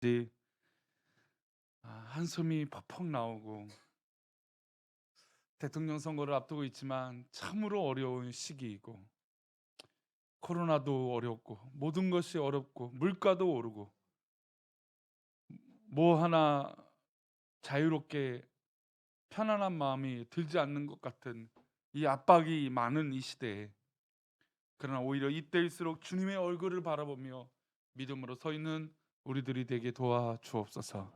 이제 한숨이 퍽퍽 나오고 대통령 선거를 앞두고 있지만 참으로 어려운 시기이고 코로나도 어렵고 모든 것이 어렵고 물가도 오르고 뭐 하나 자유롭게 편안한 마음이 들지 않는 것 같은 이 압박이 많은 이 시대에, 그러나 오히려 이때일수록 주님의 얼굴을 바라보며 믿음으로 서 있는 우리들이 되게 도와주옵소서.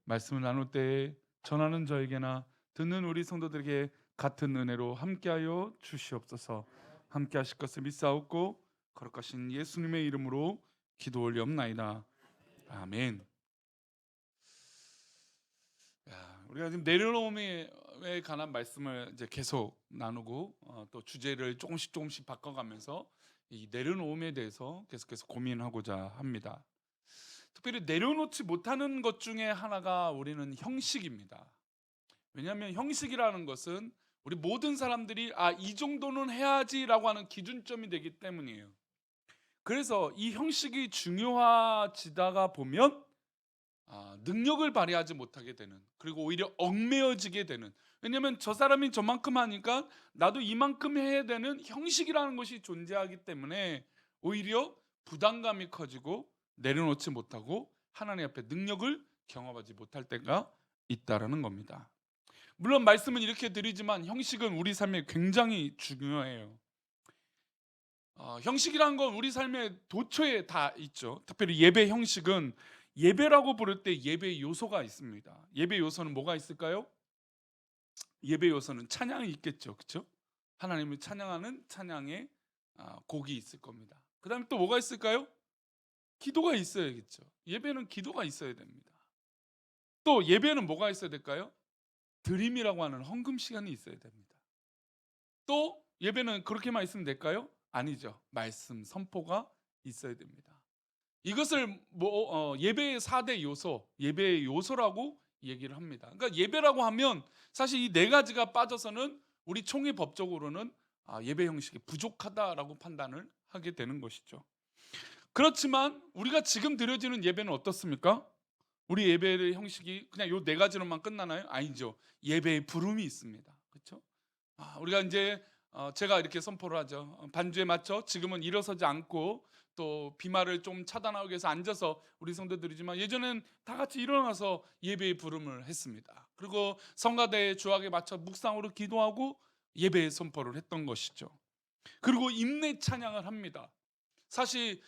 말씀을 나눌 때에 전하는 저에게나 듣는 우리 성도들에게 같은 은혜로 함께하여 주시옵소서. 함께하실 것을 믿사옵고 거룩하신 예수님의 이름으로 기도 올리옵나이다. 아멘. 우리가 지금 내려놓음에 관한 말씀을 이제 계속 나누고 또 주제를 조금씩 바꿔가면서 이 내려놓음에 대해서 계속해서 고민하고자 합니다. 특별히 내려놓지 못하는 것 중에 하나가 우리는 형식입니다. 왜냐하면 형식이라는 것은 우리 모든 사람들이 이 정도는 해야지라고 하는 기준점이 되기 때문이에요. 그래서 이 형식이 중요해지다가 보면 능력을 발휘하지 못하게 되는, 그리고 오히려 얽매여지게 되는, 왜냐하면 저 사람이 저만큼 하니까 나도 이만큼 해야 되는 형식이라는 것이 존재하기 때문에 오히려 부담감이 커지고 내려놓지 못하고 하나님 앞에 능력을 경험하지 못할 때가 있다라는 겁니다. 물론 말씀은 이렇게 드리지만 형식은 우리 삶에 굉장히 중요해요. 형식이란 건 우리 삶의 도처에 다 있죠. 특별히 예배 형식은, 예배라고 부를 때 예배 요소가 있습니다. 예배 요소는 뭐가 있을까요? 예배 요소는 찬양이 있겠죠, 그렇죠? 하나님을 찬양하는 찬양의 곡이 있을 겁니다. 그다음에 또 뭐가 있을까요? 기도가 있어야겠죠. 예배는 기도가 있어야 됩니다. 또 예배는 뭐가 있어야 될까요? 드림이라고 하는 헌금 시간이 있어야 됩니다. 또 예배는 그렇게만 있으면 될까요? 아니죠. 말씀 선포가 있어야 됩니다. 이것을 예배의 4대 요소, 예배의 요소라고 얘기를 합니다. 그러니까 예배라고 하면 사실 이 네 가지가 빠져서는 우리 총회법적으로는 예배 형식이 부족하다라고 판단을 하게 되는 것이죠. 그렇지만 우리가 지금 드려지는 예배는 어떻습니까? 우리 예배의 형식이 그냥 요 네 가지로만 끝나나요? 아니죠. 예배의 부름이 있습니다. 그렇죠? 우리가 이제 제가 이렇게 선포를 하죠. 반주에 맞춰 지금은 일어서지 않고 또 비말을 좀 차단하기 위해서 앉아서 우리 성도들이지만, 예전엔 다 같이 일어나서 예배의 부름을 했습니다. 그리고 성가대의 주악에 맞춰 묵상으로 기도하고 예배의 선포를 했던 것이죠. 그리고 임내 찬양을 합니다. 사실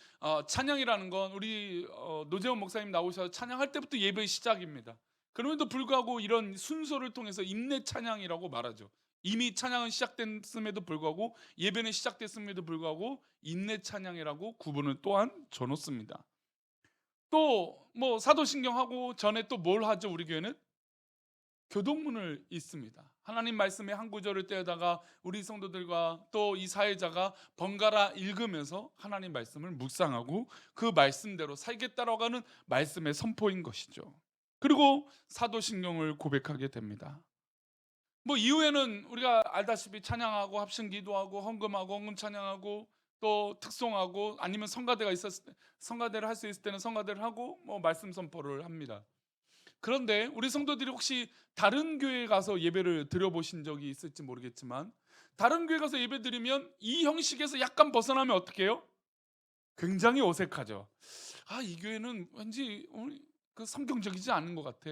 찬양이라는 건 우리 노재원 목사님 나오셔서 찬양할 때부터 예배의 시작입니다. 그럼에도 불구하고 이런 순서를 통해서 임내 찬양이라고 말하죠. 이미 찬양은 시작됐음에도 불구하고, 예배는 시작됐음에도 불구하고 임내 찬양이라고 구분을 또한 져놓습니다. 또 뭐 사도신경하고 전에 또 뭘 하죠? 우리 교회는 교동문을 읽습니다. 하나님 말씀의 한 구절을 떼어다가 우리 성도들과 또 이 사회자가 번갈아 읽으면서 하나님 말씀을 묵상하고 그 말씀대로 살겠다라고 하는 말씀의 선포인 것이죠. 그리고 사도신경을 고백하게 됩니다. 뭐 이후에는 우리가 알다시피 찬양하고 합심기도하고 헌금하고 헌금 찬양하고 또 특송하고, 아니면 성가대가 있었을 때 성가대를 할 수 있을 때는 성가대를 하고 뭐 말씀 선포를 합니다. 그런데 우리 성도들이 혹시 다른 교회에 가서 예배를 드려보신 적이 있을지 모르겠지만, 다른 교회 가서 예배 드리면 이 형식에서 약간 벗어나면 어떻게 해요? 굉장히 어색하죠. 이 교회는 왠지 그 성경적이지 않은 것 같아.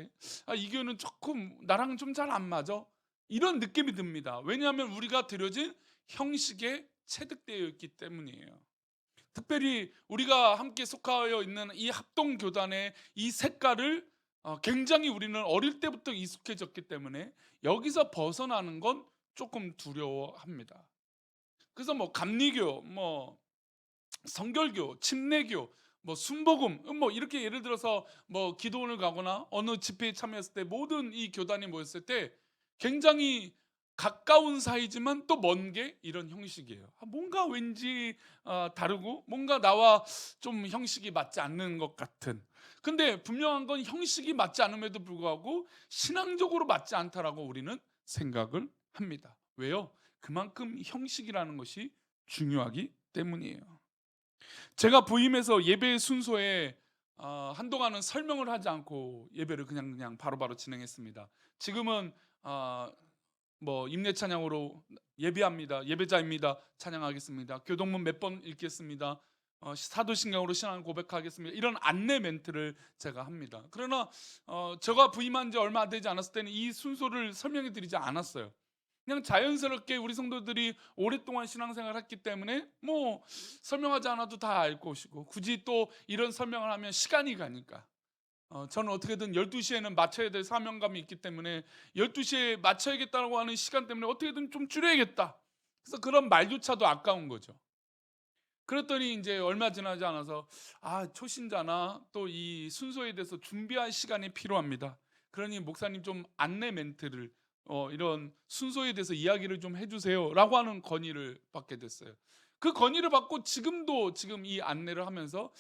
이 교회는 조금 나랑 좀 잘 안 맞아. 이런 느낌이 듭니다. 왜냐하면 우리가 드려진 형식에 체득되어 있기 때문이에요. 특별히 우리가 함께 속하여 있는 이 합동교단의 이 색깔을 굉장히 우리는 어릴 때부터 익숙해졌기 때문에 여기서 벗어나는 건 조금 두려워합니다. 그래서 뭐 감리교, 뭐 성결교, 침례교, 뭐 순복음, 뭐 이렇게 예를 들어서 뭐 기도원을 가거나 어느 집회에 참여했을 때 모든 이 교단이 모였을 때 굉장히 가까운 사이지만 또 먼 게 이런 형식이에요. 뭔가 왠지 다르고 뭔가 나와 좀 형식이 맞지 않는 것 같은. 근데 분명한 건 형식이 맞지 않음에도 불구하고 신앙적으로 맞지 않다라고 우리는 생각을 합니다. 왜요? 그만큼 형식이라는 것이 중요하기 때문이에요. 제가 부임해서 예배의 순서에 한동안은 설명을 하지 않고 예배를 그냥 바로바로 진행했습니다. 지금은 뭐 임례 찬양으로 예배합니다. 예배자입니다. 찬양하겠습니다. 교동문 몇 번 읽겠습니다. 사도신경으로 신앙을 고백하겠습니다. 이런 안내 멘트를 제가 합니다. 그러나 제가 부임한 지 얼마 되지 않았을 때는 이 순서를 설명해 드리지 않았어요. 그냥 자연스럽게 우리 성도들이 오랫동안 신앙생활을 했기 때문에 뭐 설명하지 않아도 다 알 것이고, 굳이 또 이런 설명을 하면 시간이 가니까 저는 어떻게든 12시에는 맞춰야 될 사명감이 있기 때문에 12시에 맞춰야겠다고 하는 시간 때문에 어떻게든 좀 줄여야겠다. 그래서 그런 말조차도 아까운 거죠. 그랬더니 이제 얼마 지나지 않아서 초신자나 또 이 순서에 대해서 준비할 시간이 필요합니다. 그러니 목사님 좀 안내 멘트를 이런 순서에 대해서 이야기를 좀 해주세요라고 하는 건의를 받게 됐어요. 그 건의를 받고 지금 이 안내를 하면서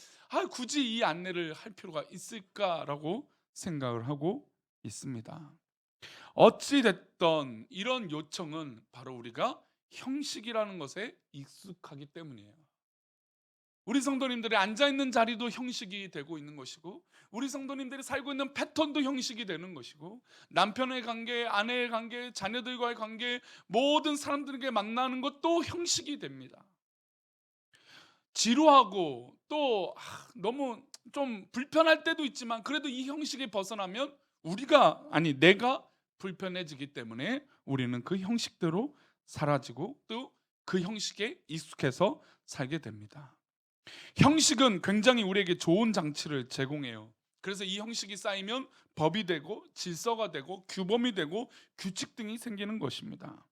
굳이 이 안내를 할 필요가 있을까라고 생각을 하고 있습니다. 어찌 됐던 이런 요청은 바로 우리가 형식이라는 것에 익숙하기 때문이에요. 우리 성도님들이 앉아있는 자리도 형식이 되고 있는 것이고, 우리 성도님들이 살고 있는 패턴도 형식이 되는 것이고, 남편의 관계, 아내의 관계, 자녀들과의 관계, 모든 사람들에게 만나는 것도 형식이 됩니다. 지루하고 또 너무 좀 불편할 때도 있지만, 그래도 이 형식이 벗어나면 내가 불편해지기 때문에 우리는 그 형식대로 사라지고 또 그 형식에 익숙해서 살게 됩니다. 형식은 굉장히 우리에게 좋은 장치를 제공해요. 그래서 이 형식이 쌓이면 법이 되고 질서가 되고 규범이 되고 규칙 등이 생기는 것입니다.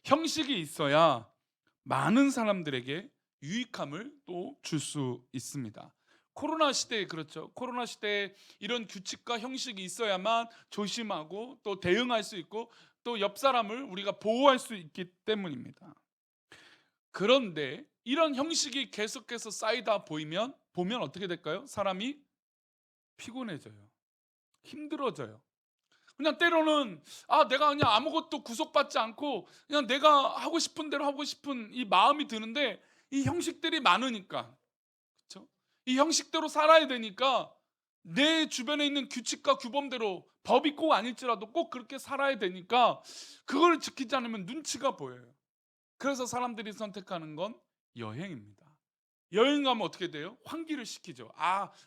형식이 있어야 많은 사람들에게 유익함을 또 줄 수 있습니다. 코로나 시대에 그렇죠. 코로나 시대에 이런 규칙과 형식이 있어야만 조심하고 또 대응할 수 있고 또 옆 사람을 우리가 보호할 수 있기 때문입니다. 그런데 이런 형식이 계속해서 쌓이다 보면 어떻게 될까요? 사람이 피곤해져요. 힘들어져요. 그냥 때로는 내가 그냥 아무것도 구속받지 않고 그냥 내가 하고 싶은 대로 하고 싶은 이 마음이 드는데, 이 형식들이 많으니까, 그렇죠? 이 형식대로 살아야 되니까 내 주변에 있는 규칙과 규범대로, 법이 꼭 아닐지라도 꼭 그렇게 살아야 되니까 그걸 지키지 않으면 눈치가 보여요. 그래서 사람들이 선택하는 건 여행입니다. 여행 가면 어떻게 돼요? 환기를 시키죠.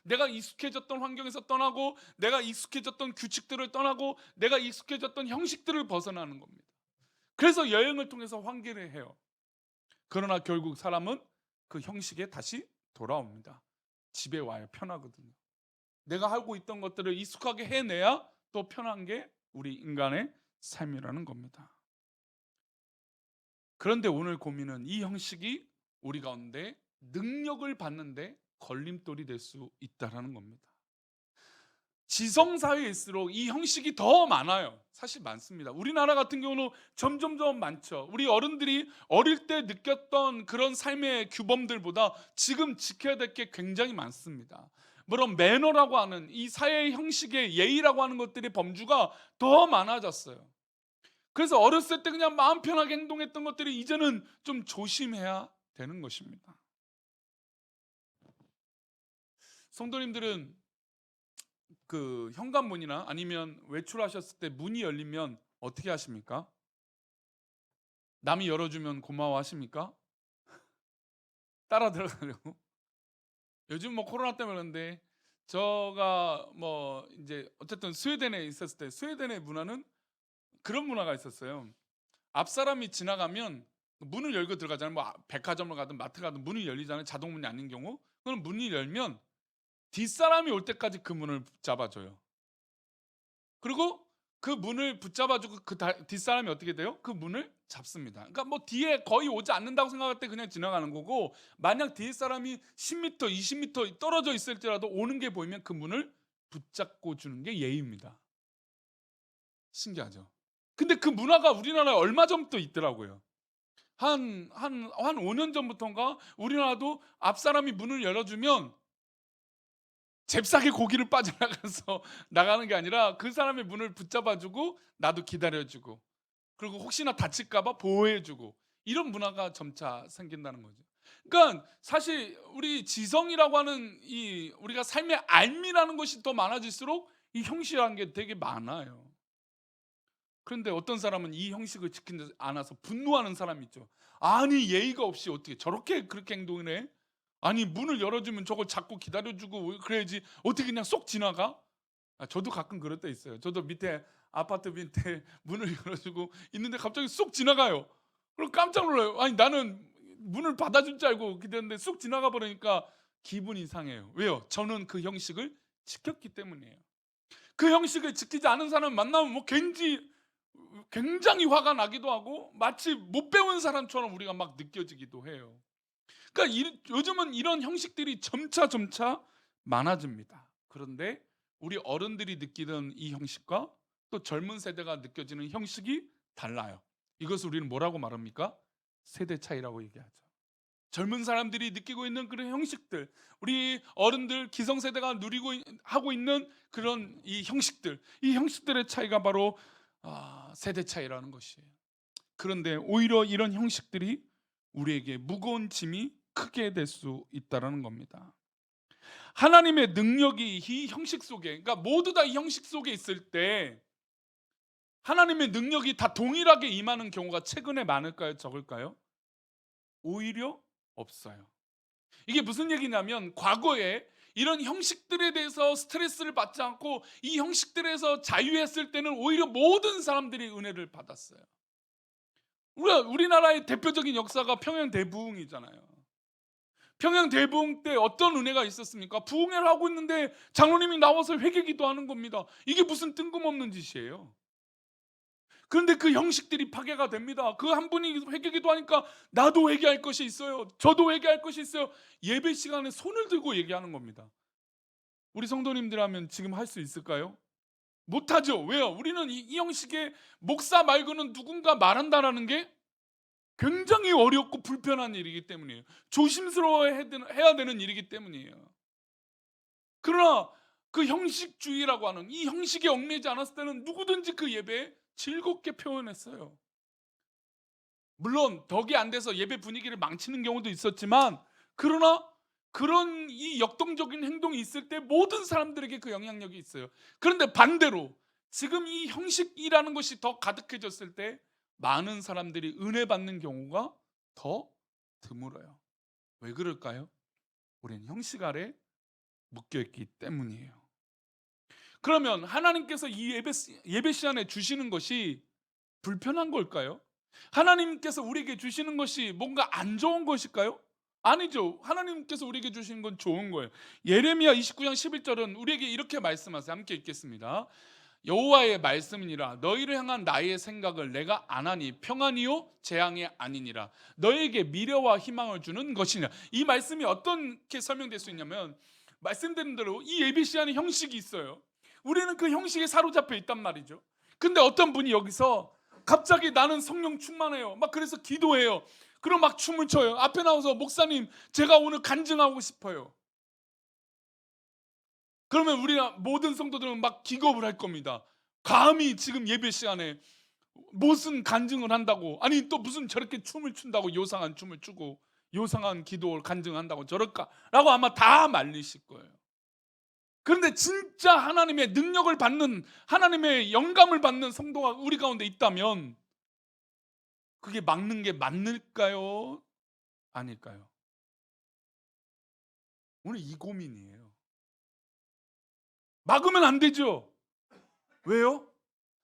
내가 익숙해졌던 환경에서 떠나고, 내가 익숙해졌던 규칙들을 떠나고, 내가 익숙해졌던 형식들을 벗어나는 겁니다. 그래서 여행을 통해서 환기를 해요. 그러나 결국 사람은 그 형식에 다시 돌아옵니다. 집에 와요. 편하거든요. 내가 하고 있던 것들을 익숙하게 해내야 또 편한 게 우리 인간의 삶이라는 겁니다. 그런데 오늘 고민은 이 형식이 우리 가운데 능력을 받는데 걸림돌이 될 수 있다는 겁니다. 지성사회일수록 이 형식이 더 많아요. 사실 많습니다. 우리나라 같은 경우는 점점 더 많죠. 우리 어른들이 어릴 때 느꼈던 그런 삶의 규범들보다 지금 지켜야 될 게 굉장히 많습니다. 물론 매너라고 하는 이 사회의 형식의 예의라고 하는 것들이 범주가 더 많아졌어요. 그래서 어렸을 때 그냥 마음 편하게 행동했던 것들이 이제는 좀 조심해야 되는 것입니다. 성도님들은 그 현관문이나 아니면 외출하셨을 때 문이 열리면 어떻게 하십니까? 남이 열어주면 고마워하십니까? 따라 들어가려고? 요즘 뭐 코로나 때문에 그런데, 제가 뭐 이제 어쨌든 스웨덴에 있었을 때 스웨덴의 문화는 그런 문화가 있었어요. 앞 사람이 지나가면 문을 열고 들어가잖아요. 뭐 백화점을 가든 마트 가든 문이 열리잖아요. 자동문이 아닌 경우. 그럼 문이 열면 뒷사람이 올 때까지 그 문을 붙잡아줘요. 그리고 그 문을 붙잡아주고 뒷사람이 어떻게 돼요? 그 문을 잡습니다. 그러니까 뭐 뒤에 거의 오지 않는다고 생각할 때 그냥 지나가는 거고, 만약 뒤에 사람이 10m, 20m 떨어져 있을지라도 오는 게 보이면 그 문을 붙잡고 주는 게 예의입니다. 신기하죠? 근데 그 문화가 우리나라에 얼마 전부터 있더라고요. 한 5년 전부터인가 우리나라도 앞 사람이 문을 열어주면 잽싸게 고기를 빠져나가서 나가는 게 아니라 그 사람의 문을 붙잡아주고 나도 기다려주고, 그리고 혹시나 다칠까봐 보호해주고, 이런 문화가 점차 생긴다는 거죠. 그러니까 사실 우리 지성이라고 하는 이 우리가 삶의 알미라는 것이 더 많아질수록 이 형식이라는 게 되게 많아요. 그런데 어떤 사람은 이 형식을 지키지 않아서 분노하는 사람이 있죠. 아니 예의가 없이 어떻게 저렇게 그렇게 행동을 해? 아니 문을 열어주면 저걸 잡고 기다려주고 그래야지 어떻게 그냥 쏙 지나가? 저도 가끔 그럴 때 있어요. 저도 밑에 아파트 밑에 문을 열어주고 있는데 갑자기 쏙 지나가요. 그럼 깜짝 놀라요. 아니 나는 문을 받아줄 줄 알고 기다렸는데 쑥 지나가 버리니까 기분이 상해요. 왜요? 저는 그 형식을 지켰기 때문이에요. 그 형식을 지키지 않은 사람 만나면 뭐 굉장히 화가 나기도 하고 마치 못 배운 사람처럼 우리가 막 느껴지기도 해요. 그러니까 요즘은 이런 형식들이 점차 많아집니다. 그런데 우리 어른들이 느끼던 이 형식과 또 젊은 세대가 느껴지는 형식이 달라요. 이것을 우리는 뭐라고 말합니까? 세대 차이라고 얘기하죠. 젊은 사람들이 느끼고 있는 그런 형식들, 우리 어른들 기성세대가 누리고 하고 있는 그런 이 형식들의 차이가 바로 세대 차이라는 것이에요. 그런데 오히려 이런 형식들이 우리에게 무거운 짐이 크게 될 수 있다는 겁니다. 하나님의 능력이 이 형식 속에, 그러니까 모두 다 이 형식 속에 있을 때 하나님의 능력이 다 동일하게 임하는 경우가 최근에 많을까요? 적을까요? 오히려 없어요. 이게 무슨 얘기냐면 과거에 이런 형식들에 대해서 스트레스를 받지 않고 이 형식들에서 자유했을 때는 오히려 모든 사람들이 은혜를 받았어요. 우리나라의 대표적인 역사가 평양 대부흥이잖아요. 평양 대부흥 때 어떤 은혜가 있었습니까? 부흥회를 하고 있는데 장로님이 나와서 회개기도 하는 겁니다. 이게 무슨 뜬금없는 짓이에요. 그런데 그 형식들이 파괴가 됩니다. 그 한 분이 회개기도 하니까 나도 회개할 것이 있어요. 저도 회개할 것이 있어요. 예배 시간에 손을 들고 얘기하는 겁니다. 우리 성도님들하면 지금 할 수 있을까요? 못하죠. 왜요? 우리는 이 형식의 목사 말고는 누군가 말한다라는 게 굉장히 어렵고 불편한 일이기 때문이에요. 조심스러워해야 되는 일이기 때문이에요. 그러나 그 형식주의라고 하는 이 형식에 얽매이지 않았을 때는 누구든지 그 예배에 즐겁게 표현했어요. 물론 덕이 안 돼서 예배 분위기를 망치는 경우도 있었지만, 그러나 그런 이 역동적인 행동이 있을 때 모든 사람들에게 그 영향력이 있어요. 그런데 반대로 지금 이 형식이라는 것이 더 가득해졌을 때 많은 사람들이 은혜 받는 경우가 더 드물어요. 왜 그럴까요? 우리는 형식 아래 묶여 있기 때문이에요. 그러면 하나님께서 이 예배 시간에 주시는 것이 불편한 걸까요? 하나님께서 우리에게 주시는 것이 뭔가 안 좋은 것일까요? 아니죠. 하나님께서 우리에게 주시는 건 좋은 거예요. 예레미야 29장 11절은 우리에게 이렇게 말씀하세요. 함께 읽겠습니다. 여호와의 말씀이니라. 너희를 향한 나의 생각을 내가 안 하니 평안이요 재앙이 아니니라. 너에게 미래와 희망을 주는 것이냐. 이 말씀이 어떻게 설명될 수 있냐면, 말씀드린 대로 이 예배 시간에 형식이 있어요. 우리는 그 형식에 사로잡혀 있단 말이죠. 근데 어떤 분이 여기서 갑자기 나는 성령 충만해요. 막 그래서 기도해요. 그럼 막 춤을 춰요. 앞에 나와서 목사님 제가 오늘 간증하고 싶어요. 그러면 우리가 모든 성도들은 막 기겁을 할 겁니다. 감히 지금 예배 시간에 무슨 간증을 한다고, 아니 또 무슨 저렇게 춤을 춘다고, 요상한 춤을 추고 요상한 기도를 간증한다고 저럴까 라고 아마 다 말리실 거예요. 그런데 진짜 하나님의 능력을 받는, 하나님의 영감을 받는 성도가 우리 가운데 있다면 그게 막는 게 맞을까요? 아닐까요? 오늘 이 고민이에요. 막으면 안 되죠. 왜요?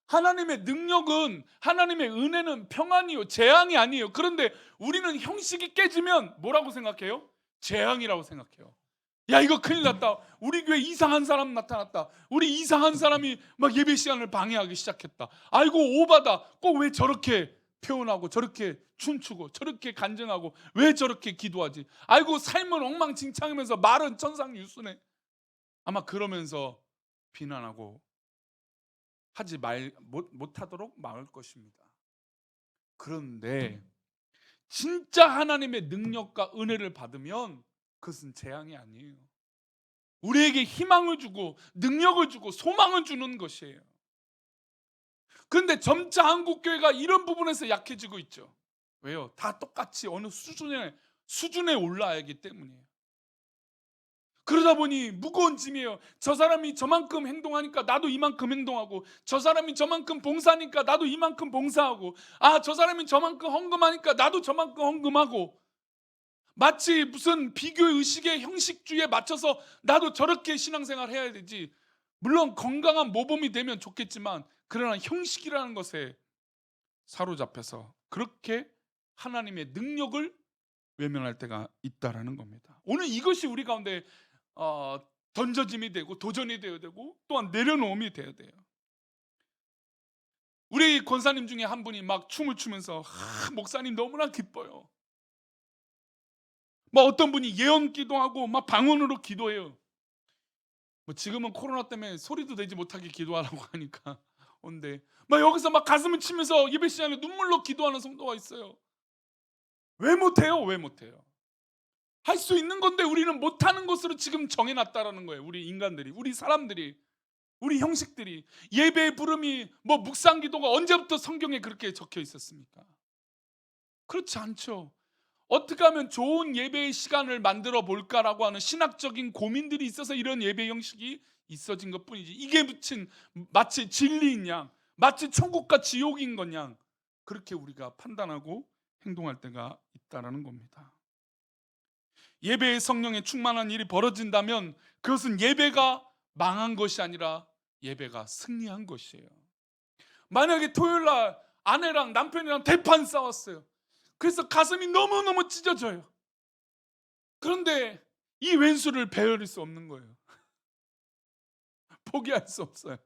하나님의 능력은, 하나님의 은혜는 평안이요 재앙이 아니에요. 그런데 우리는 형식이 깨지면 뭐라고 생각해요? 재앙이라고 생각해요. 야 이거 큰일 났다. 우리 교회 이상한 사람 나타났다. 우리 이상한 사람이 막 예배 시간을 방해하기 시작했다. 아이고 오바다. 꼭 왜 저렇게 표현하고 저렇게 춤추고 저렇게 간증하고 왜 저렇게 기도하지? 아이고 삶은 엉망진창이면서 말은 천상유수네. 아마 그러면서 비난하고 하지 못하도록 막을 것입니다. 그런데 진짜 하나님의 능력과 은혜를 받으면 그것은 재앙이 아니에요. 우리에게 희망을 주고 능력을 주고 소망을 주는 것이에요. 그런데 점차 한국교회가 이런 부분에서 약해지고 있죠. 왜요? 다 똑같이 어느 수준에 수준에 올라야 하기 때문이에요. 그러다 보니 무거운 짐이에요. 저 사람이 저만큼 행동하니까 나도 이만큼 행동하고, 저 사람이 저만큼 봉사하니까 나도 이만큼 봉사하고, 저 사람이 저만큼 헌금하니까 나도 저만큼 헌금하고, 마치 무슨 비교 의식의 형식주의에 맞춰서 나도 저렇게 신앙생활 해야 되지. 물론 건강한 모범이 되면 좋겠지만, 그러나 형식이라는 것에 사로잡혀서 그렇게 하나님의 능력을 외면할 때가 있다라는 겁니다. 오늘 이것이 우리 가운데 던져짐이 되고 도전이 되어야 되고, 또한 내려놓음이 되어야 돼요. 우리 권사님 중에 한 분이 막 춤을 추면서 목사님 너무나 기뻐요. 막 어떤 분이 예언 기도하고 막 방언으로 기도해요. 뭐 지금은 코로나 때문에 소리도 내지 못하게 기도하라고 하니까 온데, 막 여기서 막 가슴을 치면서 예배 시간에 눈물로 기도하는 성도가 있어요. 왜 못해요? 왜 못해요? 할 수 있는 건데 우리는 못하는 것으로 지금 정해놨다라는 거예요. 우리 인간들이, 우리 사람들이, 우리 형식들이. 예배의 부름이 뭐 묵상 기도가 언제부터 성경에 그렇게 적혀 있었습니까? 그렇지 않죠. 어떻게 하면 좋은 예배의 시간을 만들어 볼까라고 하는 신학적인 고민들이 있어서 이런 예배 형식이 있어진 것뿐이지, 이게 마치 진리인 양, 마치 천국과 지옥인 것 양, 그렇게 우리가 판단하고 행동할 때가 있다라는 겁니다. 예배의 성령에 충만한 일이 벌어진다면 그것은 예배가 망한 것이 아니라 예배가 승리한 것이에요. 만약에 토요일 날 아내랑 남편이랑 대판 싸웠어요. 그래서 가슴이 너무너무 찢어져요. 그런데 이 왼수를 배려할 수 없는 거예요. 포기할 수 없어요.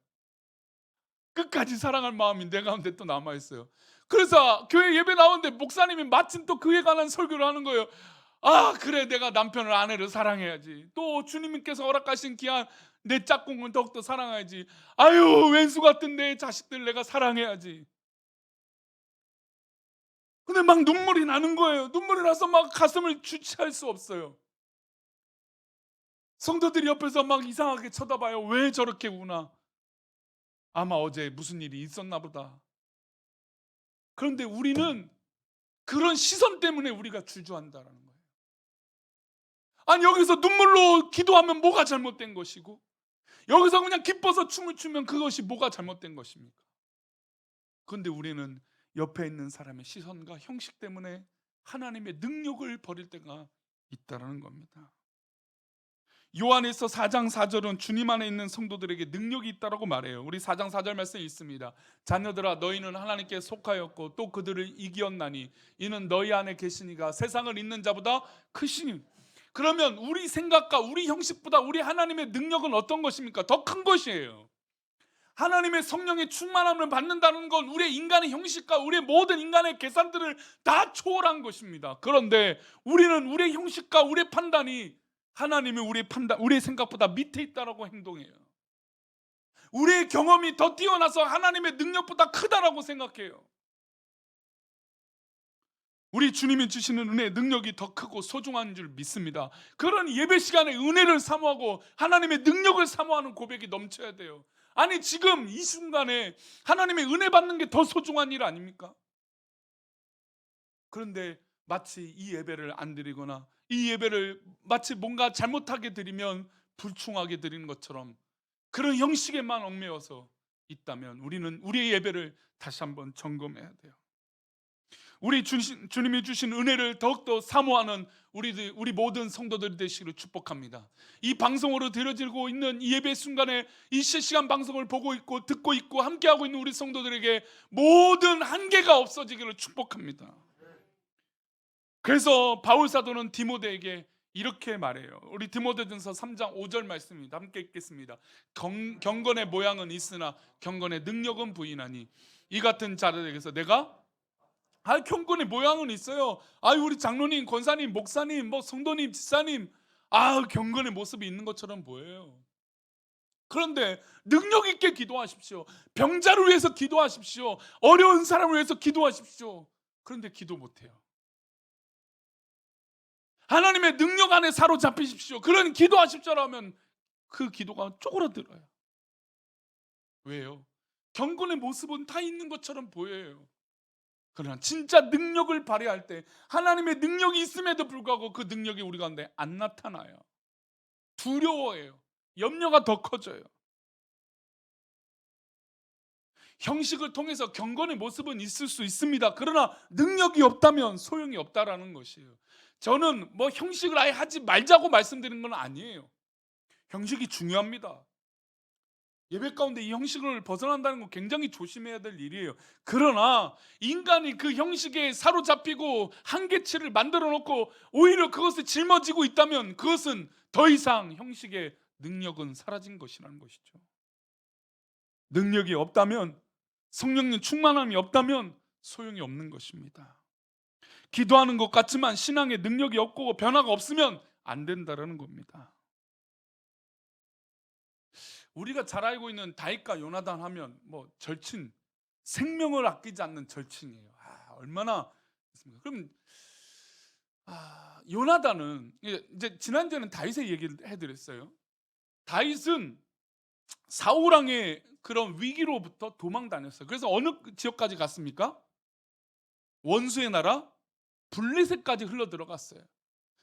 끝까지 사랑할 마음이 내 가운데 또 남아있어요. 그래서 교회 예배 나오는데 목사님이 마침 또 그에 관한 설교를 하는 거예요. 그래, 내가 남편을, 아내를 사랑해야지. 또 주님께서 허락하신 귀한 내 짝꿍을 더욱더 사랑해야지. 아유, 왼수 같은 내 자식들 내가 사랑해야지. 근데 막 눈물이 나는 거예요. 눈물이 나서 막 가슴을 주체할 수 없어요. 성도들이 옆에서 막 이상하게 쳐다봐요. 왜 저렇게 우나? 아마 어제 무슨 일이 있었나 보다. 그런데 우리는 그런 시선 때문에 우리가 주저한다라는 거예요. 아니, 여기서 눈물로 기도하면 뭐가 잘못된 것이고, 여기서 그냥 기뻐서 춤을 추면 그것이 뭐가 잘못된 것입니까? 그런데 우리는 옆에 있는 사람의 시선과 형식 때문에 하나님의 능력을 버릴 때가 있다는 겁니다. 요한에서 4장 4절은 주님 안에 있는 성도들에게 능력이 있다라고 말해요. 우리 4장 4절 말씀에 있습니다. 자녀들아, 너희는 하나님께 속하였고 또 그들을 이기었나니 이는 너희 안에 계시니가 세상을 잇는 자보다 크시니. 그러면 우리 생각과 우리 형식보다 우리 하나님의 능력은 어떤 것입니까? 더 큰 것이에요. 하나님의 성령의 충만함을 받는다는 건 우리의 인간의 형식과 우리의 모든 인간의 계산들을 다 초월한 것입니다. 그런데 우리는 우리의 형식과 우리의 판단이 하나님이 우리의 생각보다 밑에 있다라고 행동해요. 우리의 경험이 더 뛰어나서 하나님의 능력보다 크다라고 생각해요. 우리 주님이 주시는 은혜의 능력이 더 크고 소중한 줄 믿습니다. 그런 예배 시간에 은혜를 사모하고 하나님의 능력을 사모하는 고백이 넘쳐야 돼요. 아니, 지금 이 순간에 하나님의 은혜 받는 게 더 소중한 일 아닙니까? 그런데 마치 이 예배를 안 드리거나 이 예배를 마치 뭔가 잘못하게 드리면 불충하게 드리는 것처럼 그런 형식에만 얽매여서 있다면 우리는 우리의 예배를 다시 한번 점검해야 돼요. 우리 주님이 주신 은혜를 더욱더 사모하는 우리 모든 성도들이 되시기를 축복합니다. 이 방송으로 드려지고 있는 이 예배 순간에 이 실시간 방송을 보고 있고 듣고 있고 함께하고 있는 우리 성도들에게 모든 한계가 없어지기를 축복합니다. 그래서 바울 사도는 디모데에게 이렇게 말해요. 우리 디모데전서 3장 5절 말씀입니다. 함께 읽겠습니다. 경건의 모양은 있으나 경건의 능력은 부인하니 이 같은 자들에게서 내가 경건의 모양은 있어요. 우리 장로님, 권사님, 목사님, 뭐 성도님, 집사님, 경건의 모습이 있는 것처럼 보여요. 그런데 능력 있게 기도하십시오. 병자를 위해서 기도하십시오. 어려운 사람을 위해서 기도하십시오. 그런데 기도 못해요. 하나님의 능력 안에 사로잡히십시오. 그런 기도하십시오라면 그 기도가 쪼그라들어요. 왜요? 경건의 모습은 다 있는 것처럼 보여요. 그러나 진짜 능력을 발휘할 때 하나님의 능력이 있음에도 불구하고 그 능력이 우리 가운데 안 나타나요. 두려워해요. 염려가 더 커져요. 형식을 통해서 경건의 모습은 있을 수 있습니다. 그러나 능력이 없다면 소용이 없다라는 것이에요. 저는 뭐 형식을 아예 하지 말자고 말씀드리는 건 아니에요. 형식이 중요합니다. 예배 가운데 이 형식을 벗어난다는 건 굉장히 조심해야 될 일이에요. 그러나 인간이 그 형식에 사로잡히고 한계치를 만들어 놓고 오히려 그것에 짊어지고 있다면 그것은 더 이상 형식의 능력은 사라진 것이라는 것이죠. 능력이 없다면, 성령님 충만함이 없다면 소용이 없는 것입니다. 기도하는 것 같지만 신앙의 능력이 없고 변화가 없으면 안 된다라는 겁니다. 우리가 잘 알고 있는 다윗과 요나단 하면 뭐 절친, 생명을 아끼지 않는 절친이에요. 얼마나 있습니까? 그럼 요나단은 이제 지난주에는 다윗의 얘기를 해드렸어요. 다윗은 사울 왕의 그런 위기로부터 도망 다녔어요. 그래서 어느 지역까지 갔습니까? 원수의 나라 블레셋까지 흘러 들어갔어요.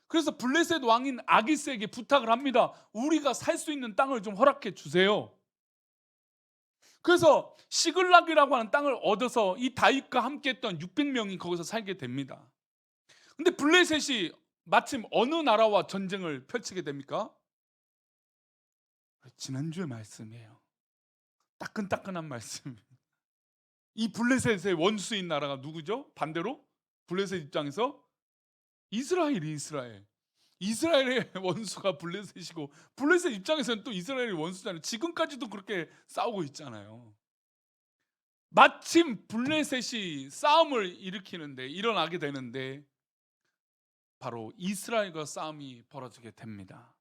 그래서 블레셋 왕인 아기스에게 부탁을 합니다. 우리가 살 수 있는 땅을 좀 허락해 주세요. 그래서 시글락이라고 하는 땅을 얻어서 이 다윗과 함께 했던 600명이 거기서 살게 됩니다. 근데 블레셋이 마침 어느 나라와 전쟁을 펼치게 됩니까? 지난주의 말씀이에요. 따끈따끈한 말씀. 이 블레셋의 원수인 나라가 누구죠? 반대로 블레셋 입장에서 이스라엘의 원수가 블레셋이고, 블레셋 입장에서는 또 이스라엘이 원수잖아요. 지금까지도 그렇게 싸우고 있잖아요. 마침 블레셋이 싸움을 일어나게 되는데 바로 이스라엘과 싸움이 벌어지게 됩니다.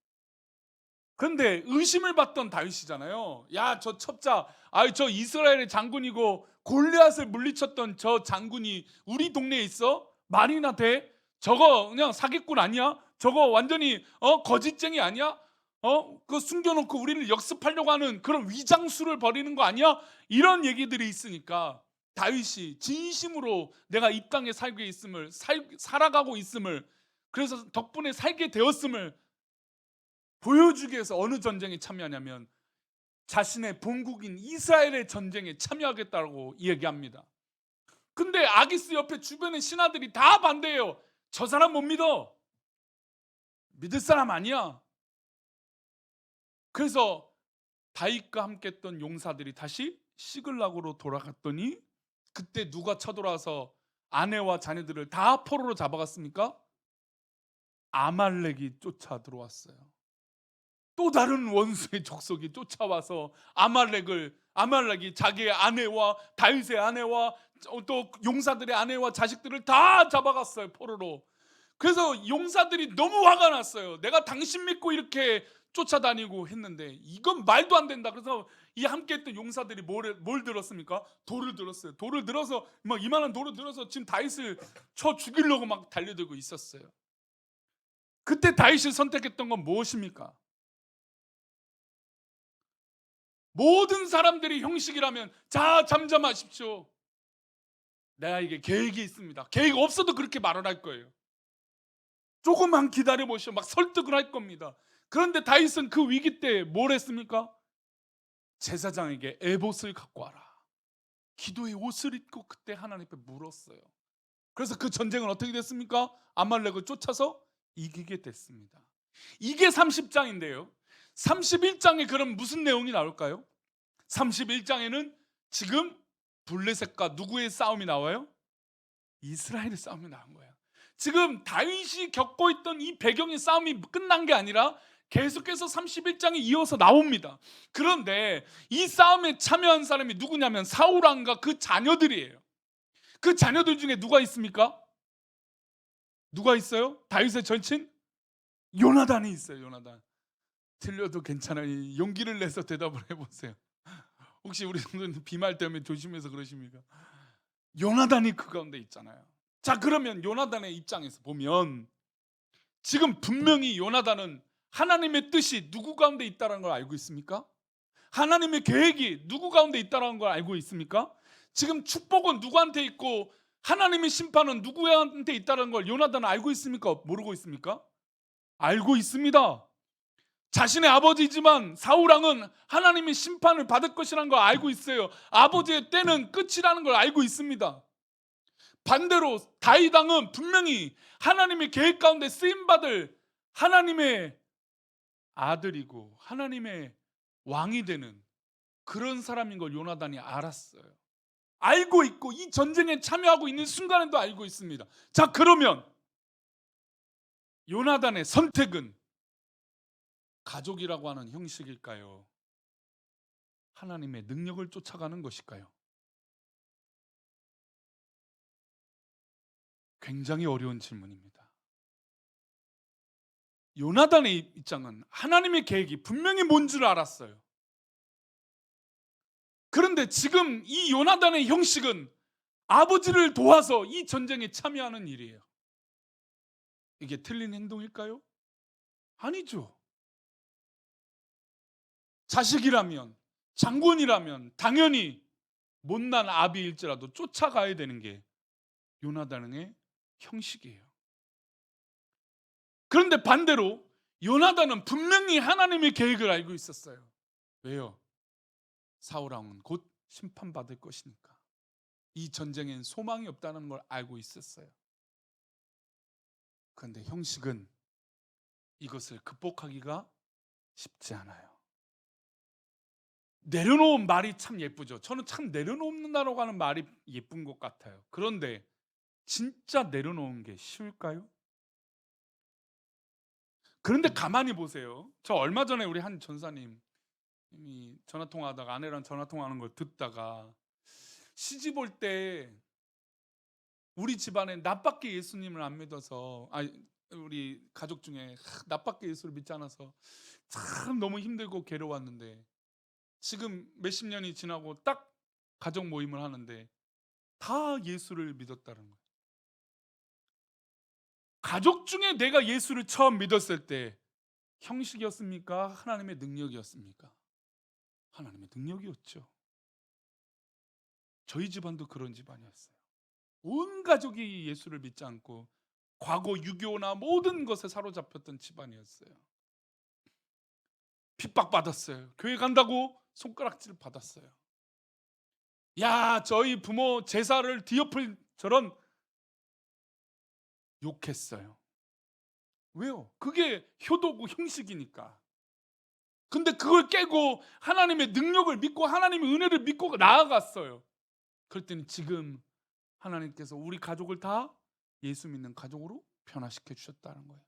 그런데 의심을 받던 다윗이잖아요. 야, 저 첩자, 저 이스라엘의 장군이고 골리앗을 물리쳤던 저 장군이 우리 동네에 있어? 말이나 돼? 저거 그냥 사기꾼 아니야? 저거 완전히 거짓쟁이 아니야? 그거 숨겨놓고 우리를 역습하려고 하는 그런 위장수를 벌이는 거 아니야? 이런 얘기들이 있으니까 다윗이 진심으로 내가 이 땅에 살아가고 있음을, 그래서 덕분에 살게 되었음을 보여주기 위해서 어느 전쟁에 참여하냐면 자신의 본국인 이스라엘의 전쟁에 참여하겠다고 얘기합니다. 근데 아기스 옆에 주변의 신하들이 다 반대해요. 저 사람 못 믿어. 믿을 사람 아니야. 그래서 다윗과 함께 했던 용사들이 다시 시글락으로 돌아갔더니 그때 누가 쳐들어와서 아내와 자녀들을 다 포로로 잡아갔습니까? 아말렉이 쫓아 들어왔어요. 또 다른 원수의 족속이 쫓아와서 아말렉이 자기의 아내와 다윗의 아내와 또 용사들의 아내와 자식들을 다 잡아갔어요, 포로로. 그래서 용사들이 너무 화가 났어요. 내가 당신 믿고 이렇게 쫓아다니고 했는데 이건 말도 안 된다. 그래서 이 함께했던 용사들이 뭘 들었습니까? 돌을 들었어요. 돌을 들어서 막 이만한 돌을 들어서 지금 다윗을 쳐 죽이려고 막 달려들고 있었어요. 그때 다윗이 선택했던 건 무엇입니까? 모든 사람들이 형식이라면 자, 잠잠하십시오. 내가 이게 계획이 있습니다. 계획 없어도 그렇게 말을 할 거예요. 조금만 기다려보시오. 막 설득을 할 겁니다. 그런데 다윗은 그 위기 때 뭘 했습니까? 제사장에게 에봇을 갖고 와라. 기도의 옷을 입고 그때 하나님 앞에 물었어요. 그래서 그 전쟁은 어떻게 됐습니까? 아말렉을 쫓아서 이기게 됐습니다. 이게 30장인데요. 31장에 그럼 무슨 내용이 나올까요? 31장에는 지금 블레셋과 누구의 싸움이 나와요? 이스라엘의 싸움이 나온 거예요. 지금 다윗이 겪고 있던 이 배경의 싸움이 끝난 게 아니라 계속해서 31장에 이어서 나옵니다. 그런데 이 싸움에 참여한 사람이 누구냐면 사울 왕과 그 자녀들이에요. 그 자녀들 중에 누가 있습니까? 누가 있어요? 다윗의 절친? 요나단이 있어요. 요나단. 틀려도 괜찮아요. 용기를 내서 대답을 해보세요. 혹시 우리 성도님 비말 때문에 조심해서 그러십니까? 요나단이 그 가운데 있잖아요. 자, 그러면 요나단의 입장에서 보면 지금 분명히 요나단은 하나님의 뜻이 누구 가운데 있다는 걸 알고 있습니까? 하나님의 계획이 누구 가운데 있다는 걸 알고 있습니까? 지금 축복은 누구한테 있고 하나님의 심판은 누구한테 있다는 걸 요나단은 알고 있습니까? 모르고 있습니까? 알고 있습니다. 자신의 아버지지만 사울 왕은 하나님의 심판을 받을 것이라는 걸 알고 있어요. 아버지의 때는 끝이라는 걸 알고 있습니다. 반대로 다윗 왕은 분명히 하나님의 계획 가운데 쓰임 받을 하나님의 아들이고 하나님의 왕이 되는 그런 사람인 걸 요나단이 알았어요. 알고 있고 이 전쟁에 참여하고 있는 순간에도 알고 있습니다. 자, 그러면 요나단의 선택은 가족이라고 하는 형식일까요? 하나님의 능력을 쫓아가는 것일까요? 굉장히 어려운 질문입니다. 요나단의 입장은 하나님의 계획이 분명히 뭔 줄 알았어요. 그런데 지금 이 요나단의 형식은 아버지를 도와서 이 전쟁에 참여하는 일이에요. 이게 틀린 행동일까요? 아니죠. 자식이라면, 장군이라면 당연히 못난 아비일지라도 쫓아가야 되는 게 요나단의 형식이에요. 그런데 반대로 요나단은 분명히 하나님의 계획을 알고 있었어요. 왜요? 사울 왕은 곧 심판받을 것이니까. 이 전쟁엔 소망이 없다는 걸 알고 있었어요. 그런데 형식은 이것을 극복하기가 쉽지 않아요. 내려놓은 말이 참 예쁘죠. 저는 참 내려놓는다라고 하는 말이 예쁜 것 같아요. 그런데 진짜 내려놓은 게 쉬울까요? 그런데 가만히 보세요. 저 얼마 전에 우리 한 전사님이 전화 통화하다가 아내랑 전화 통화하는 걸 듣다가 시집 올 때 우리 집안에 나밖에 예수님을 안 믿어서 우리 가족 중에 나밖에 예수를 믿지 않아서 참 너무 힘들고 괴로웠는데 지금 몇십 년이 지나고 딱 가족 모임을 하는데 다 예수를 믿었다는 거예요. 가족 중에 내가 예수를 처음 믿었을 때 형식이었습니까? 하나님의 능력이었습니까? 하나님의 능력이었죠. 저희 집안도 그런 집안이었어요. 온 가족이 예수를 믿지 않고 과거 유교나 모든 것에 사로잡혔던 집안이었어요. 핍박받았어요. 교회 간다고 손가락질 받았어요. 야, 저희 부모 제사를 뒤엎을처럼 욕했어요. 왜요? 그게 효도고 형식이니까. 근데 그걸 깨고 하나님의 능력을 믿고 하나님의 은혜를 믿고 나아갔어요. 그랬더니 지금 하나님께서 우리 가족을 다 예수 믿는 가족으로 변화시켜 주셨다는 거예요.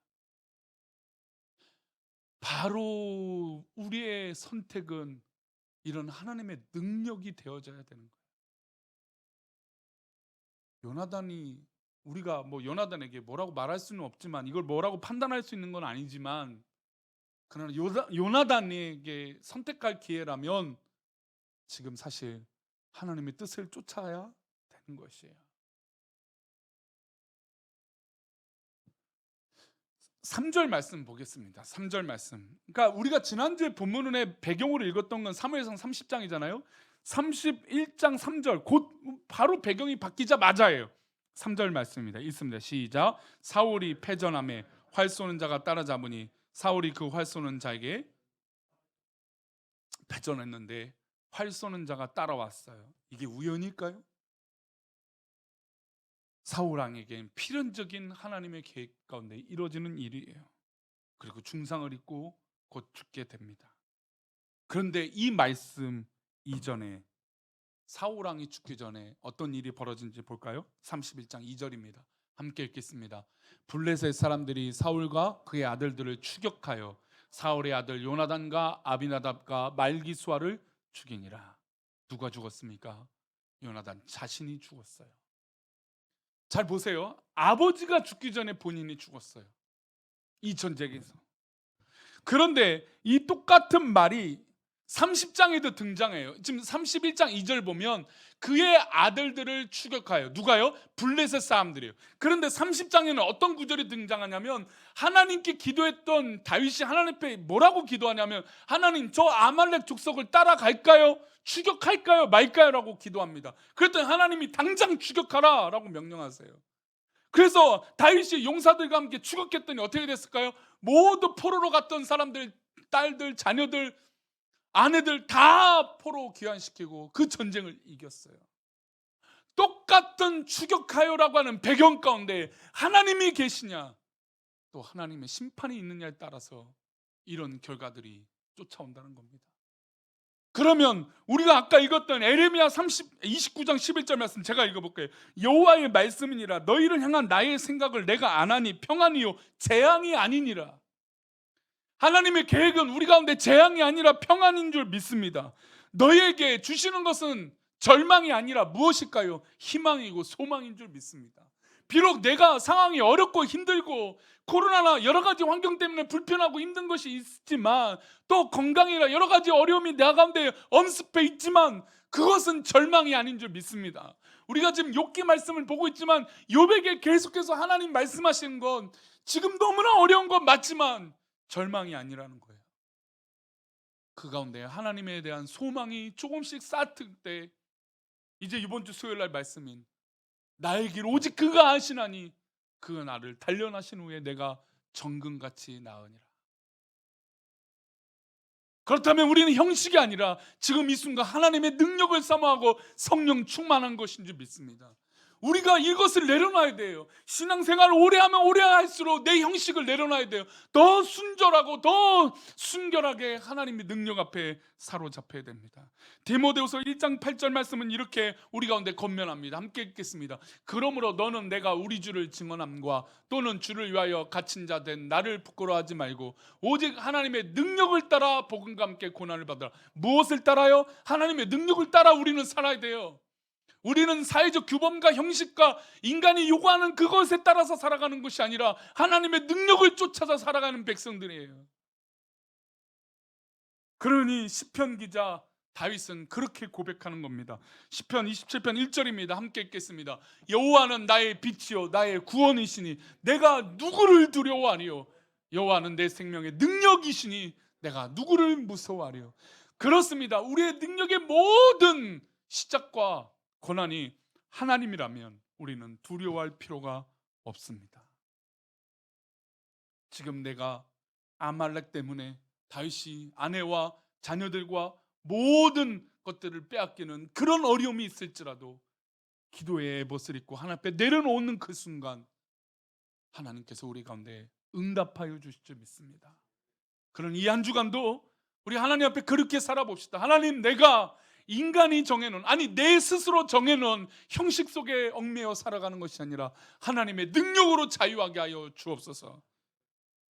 바로 우리의 선택은 이런 하나님의 능력이 되어져야 되는 거예요. 요나단이 우리가 뭐 요나단에게 뭐라고 말할 수는 없지만 이걸 뭐라고 판단할 수 있는 건 아니지만 그러나 요나단에게 선택할 기회라면 지금 사실 하나님의 뜻을 쫓아야 되는 것이에요. 3절 말씀 보겠습니다. 3절 말씀. 그러니까 우리가 지난주에 본문의 배경으로 읽었던 건 사무엘상 30장이잖아요. 31장 3절 곧 바로 배경이 바뀌자마자예요. 3절 말씀입니다. 읽습니다. 시작. 사울이 패전함에 활 쏘는 자가 따라잡으니 사울이 그 활 쏘는 자에게 패전했는데 활 쏘는 자가 따라왔어요. 이게 우연일까요? 사울 왕에겐 필연적인 하나님의 계획 가운데 이루어지는 일이에요. 그리고 중상을 입고 곧 죽게 됩니다. 그런데 이 말씀 이전에 사울 왕이 죽기 전에 어떤 일이 벌어진지 볼까요? 31장 2절입니다. 함께 읽겠습니다. 블레셋 사람들이 사울과 그의 아들들을 추격하여 사울의 아들 요나단과 아비나답과 말기수아를 죽이니라. 누가 죽었습니까? 요나단 자신이 죽었어요. 잘 보세요. 아버지가 죽기 전에 본인이 죽었어요. 이 전쟁에서. 그런데 이 똑같은 말이 30장에도 등장해요. 지금 31장 2절 보면 그의 아들들을 추격하여, 누가요? 블레셋 사람들이에요. 그런데 30장에는 어떤 구절이 등장하냐면 하나님께 기도했던 다윗이 하나님 앞에 뭐라고 기도하냐면 하나님, 저 아말렉 족속을 따라갈까요? 추격할까요? 말까요? 라고 기도합니다. 그랬더니 하나님이 당장 추격하라 라고 명령하세요. 그래서 다윗이 용사들과 함께 추격했더니 어떻게 됐을까요? 모두 포로로 갔던 사람들, 딸들, 자녀들, 아내들 다 포로 귀환시키고 그 전쟁을 이겼어요. 똑같은 추격하여라고 하는 배경 가운데 하나님이 계시냐, 또 하나님의 심판이 있느냐에 따라서 이런 결과들이 쫓아온다는 겁니다. 그러면 우리가 아까 읽었던 에레미야 29장 11절 말씀 제가 읽어볼게요. 여호와의 말씀이니라 너희를 향한 나의 생각을 내가 아나니 평안이요 재앙이 아니니라. 하나님의 계획은 우리 가운데 재앙이 아니라 평안인 줄 믿습니다. 너희에게 주시는 것은 절망이 아니라 무엇일까요? 희망이고 소망인 줄 믿습니다. 비록 내가 상황이 어렵고 힘들고 코로나나 여러 가지 환경 때문에 불편하고 힘든 것이 있지만, 또 건강이나 여러 가지 어려움이 내 가운데 엄습해 있지만 그것은 절망이 아닌 줄 믿습니다. 우리가 지금 욥기 말씀을 보고 있지만 욥에게 계속해서 하나님 말씀하시는 건 지금 너무나 어려운 건 맞지만 절망이 아니라는 거예요. 그 가운데 하나님에 대한 소망이 조금씩 쌓일 때, 이제 이번 주 수요일 날 말씀인 나의 길 오직 그가 아시나니 그가 나를 단련하신 후에 내가 정금같이 나으니라. 그렇다면 우리는 형식이 아니라 지금 이 순간 하나님의 능력을 사모하고 성령 충만한 것인 줄 믿습니다. 우리가 이것을 내려놔야 돼요. 신앙생활을 오래 하면 오래 할수록 내 형식을 내려놔야 돼요. 더 순절하고 더 순결하게 하나님의 능력 앞에 사로잡혀야 됩니다. 디모데후서 1장 8절 말씀은 이렇게 우리 가운데 권면합니다. 함께 읽겠습니다. 그러므로 너는 내가 우리 주를 증언함과 또는 주를 위하여 갇힌 자 된 나를 부끄러워하지 말고 오직 하나님의 능력을 따라 복음과 함께 고난을 받으라. 무엇을 따라요? 하나님의 능력을 따라 우리는 살아야 돼요. 우리는 사회적 규범과 형식과 인간이 요구하는 그것에 따라서 살아가는 것이 아니라 하나님의 능력을 쫓아서 살아가는 백성들이에요. 그러니 시편 기자 다윗은 그렇게 고백하는 겁니다. 시편 27편 1절입니다. 함께 읽겠습니다. 여호와는 나의 빛이요 나의 구원이시니 내가 누구를 두려워하리요. 여호와는 내 생명의 능력이시니 내가 누구를 무서워하리요. 그렇습니다. 우리의 능력의 모든 시작과 고난이 하나님이라면 우리는 두려워할 필요가 없습니다. 지금 내가 아말렉 때문에 다윗이 아내와 자녀들과 모든 것들을 빼앗기는 그런 어려움이 있을지라도 기도의 에봇을 입고 하나님 앞에 내려놓는 그 순간 하나님께서 우리 가운데 응답하여 주실 줄 믿습니다. 그런 이 한 주간도 우리 하나님 앞에 그렇게 살아봅시다. 하나님, 내가 인간이 정해놓은, 아니 내 스스로 정해놓은 형식 속에 얽매여 살아가는 것이 아니라 하나님의 능력으로 자유하게 하여 주옵소서.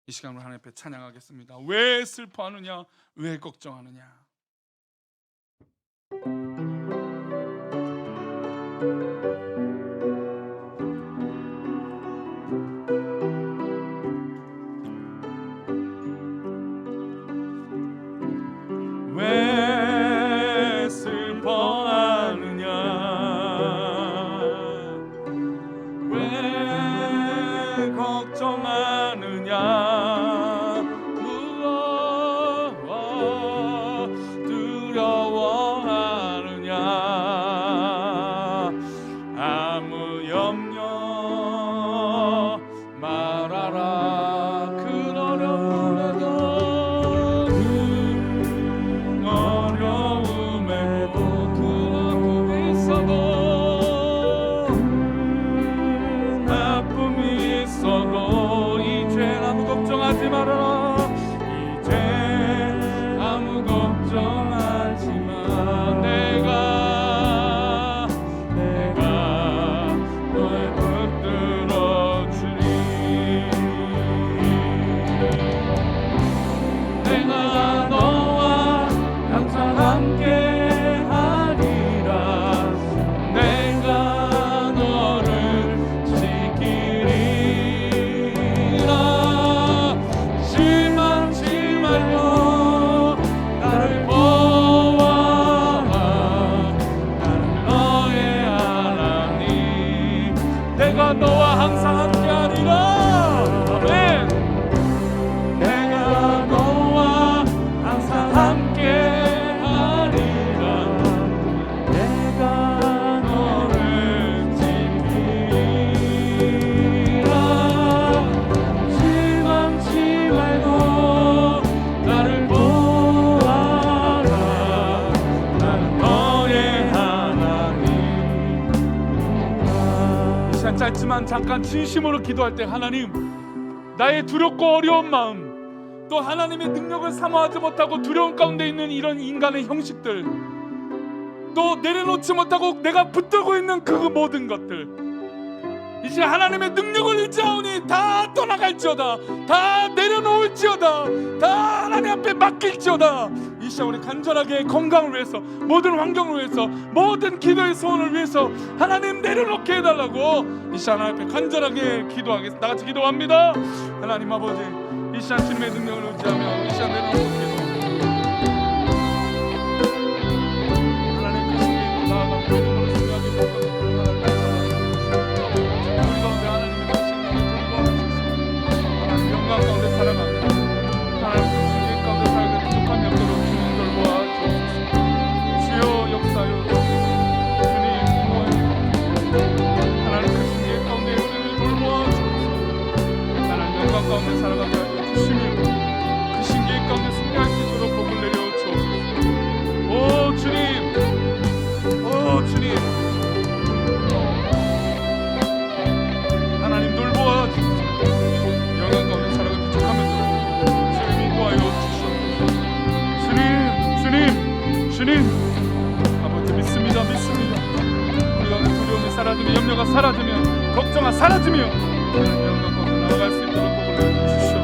이 시간으로 하나님 앞에 찬양하겠습니다. 왜 슬퍼하느냐, 왜 걱정하느냐. 왜 슬퍼하느냐, 왜 걱정하느냐, 무엇 두려워하느냐. 짧지만 잠깐 진심으로 기도할 때 하나님, 나의 두렵고 어려운 마음, 또 하나님의 능력을 사모하지 못하고 두려움 가운데 있는 이런 인간의 형식들, 또 내려놓지 못하고 내가 붙들고 있는 그 모든 것들, 이제 하나님의 능력을 의지하오니 다 떠나갈지어다, 다 내려놓을지어다, 다 하나님 앞에 맡길지어다. 이 시간 우리 간절하게 건강을 위해서, 모든 환경을 위해서, 모든 기도의 소원을 위해서 하나님 내려놓게 해달라고 이 시간 하나님 앞에 간절하게 기도하겠습니다. 다 같이 기도합니다. 하나님 아버지, 이 시간 주님의 능력을 의지하며 이 시간 내려놓고 기도, 하나님 그 신께 나아가고 믿음으로 승리하게 되옵소서. 우리 가운데 하나님의 신령을 돌보아주소서. 하나님 영광 가운데 살아갑니다. 하나님 그 신계 가운데 살게 부족함이 없도록 주님 돌보아주소서. 주여 역사여 주님 인도하여 하나님 그 신계 가운데 우리를 돌보아주소서. 하나님 영광 가운데 살아가게 하여 주시며 그 신계 가운데 승리할 수 있도록 복을 내려 주옵소서. 오 주님, 오 주님, 하나님 돌보아주소서. 영광 가운데 살아가 부족하면서 주님 인도하여 주시옵소서. 주님 아버지 믿습니다. 우리 가운데 두려움이 사라지며 염려가 사라지며 걱정이 사라지며 하나님 영광 가운데 나아갈 수 있도록 복을 주시옵소서.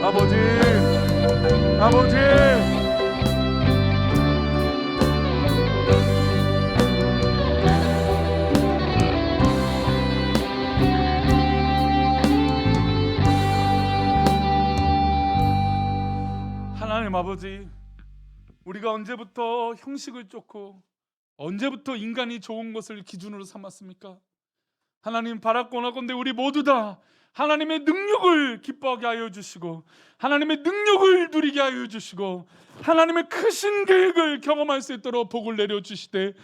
아버지 하나님 아버지, 우리가 언제부터 형식을 쫓고 언제부터 인간이 좋은 것을 기준으로 삼았습니까? 하나님 바라건하건대 우리 모두 다 하나님의 능력을 기뻐하게 하여 주시고 하나님의 능력을 누리게 하여 주시고 하나님의 크신 계획을 경험할 수 있도록 복을 내려 주시되,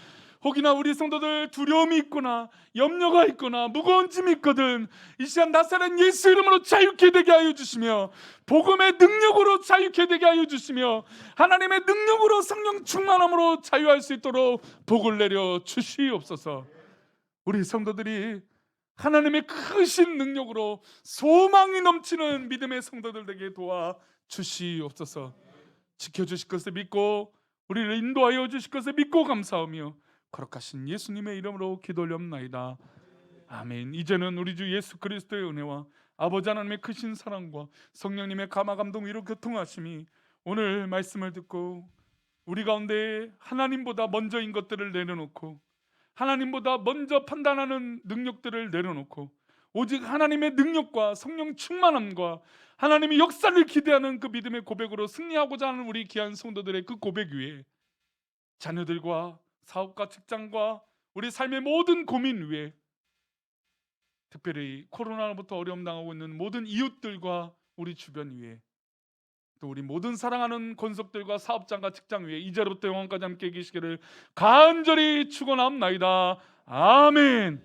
혹이나 우리 성도들 두려움이 있거나 염려가 있거나 무거운 짐이 있거든 이 시간 나사렛 예수 이름으로 자유케 되게 하여 주시며 복음의 능력으로 자유케 되게 하여 주시며 하나님의 능력으로 성령 충만함으로 자유할 수 있도록 복을 내려 주시옵소서. 우리 성도들이 하나님의 크신 능력으로 소망이 넘치는 믿음의 성도들 되게 도와 주시옵소서. 지켜주실 것을 믿고 우리를 인도하여 주실 것을 믿고 감사하며 거룩하신 예수님의 이름으로 기도 올려옵나이다. 아멘. 이제는 우리 주 예수 그리스도의 은혜와 아버지 하나님의 크신 사랑과 성령님의 감화 감동 위로 교통하심이 오늘 말씀을 듣고 우리 가운데 하나님보다 먼저인 것들을 내려놓고 하나님보다 먼저 판단하는 능력들을 내려놓고 오직 하나님의 능력과 성령 충만함과 하나님의 역사를 기대하는 그 믿음의 고백으로 승리하고자 하는 우리 귀한 성도들의 그 고백 위에 자녀들과 사업과 직장과 우리 삶의 모든 고민 위에, 특별히 코로나로부터 어려움 당하고 있는 모든 이웃들과 우리 주변 위에, 또 우리 모든 사랑하는 권속들과 사업장과 직장 위에 이제로부터 영원까지 함께 계시기를 간절히 축원합나이다. 아멘.